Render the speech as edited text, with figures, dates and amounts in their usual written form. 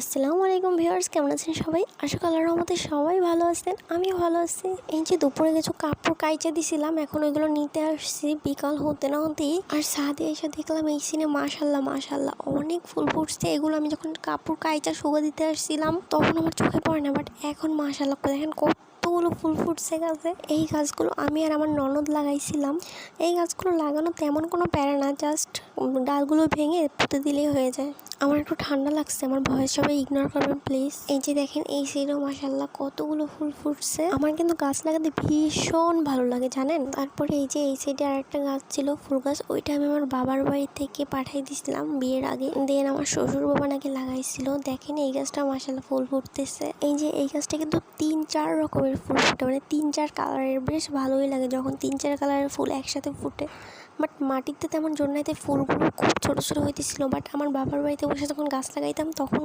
আসসালামু আলাইকুম ভিউয়ার্স, কেমন আছেন সবাই? আশা করি আল্লাহর রহমতে সবাই ভালো আছেন। আমি ভালো আছি। এই যে দুপুরে কিছু কাপড় কাইচা দিছিলাম, এখন ওইগুলো নিতে আসছি বিকাল হতে না হতেই। আর ছাদে এসে দেখলাম এই সিনে মাশাল্লাহ মাশাল্লাহ অনেক ফুল ফুটছে। এগুলো আমি যখন কাপড় কাইচা শুকা দিতে আসছিলাম তখন আমার চোখে পড়ে না, বাট এখন মাশাল্লাহ করে দেখেন কতগুলো ফুল ফুটছে গাছে। এই গাছগুলো আমি আর আমার ননদ লাগাইছিলাম। এই গাছগুলো লাগানো তেমন কোনো প্যারা না, জাস্ট ডালগুলো ভেঙে পুঁতে দিলেই হয়ে যায়। আমার একটু ঠান্ডা লাগছে, আমার ভয়েস সবাই ইগনোর করবেন প্লিজ। এই যে দেখেন এই সাইডেও মাশাল্লাহ কতগুলো ফুল ফুটছে। আমার কিন্তু গাছ লাগাতে ভীষণ ভালো লাগে জানেন। তারপরে এই যে এই সাইডে আর একটা গাছ ছিল ফুল গাছ, ওইটা আমি আমার বাবার বাড়ি থেকে পাঠাই দিছিলাম বিয়ের আগে। দেন আমার শ্বশুর বাবা নাকি লাগাইছিল। দেখেন এই গাছটা মাশাল্লাহ ফুল ফুটতেছে। এই যে এই গাছটা কিন্তু 3-4 রকমের ফুল ফুটে, মানে 3-4 কালারের। বেশ ভালোই লাগে যখন 3-4 কালারের ফুল একসাথে ফুটে। বাট মাটিতে তেমন জন্মাইতে ফুলগুলো খুব ছোটো ছোটো হইতেছিল। বাট আমার বাবার বাড়িতে বসে যখন গাছ লাগাইতাম তখন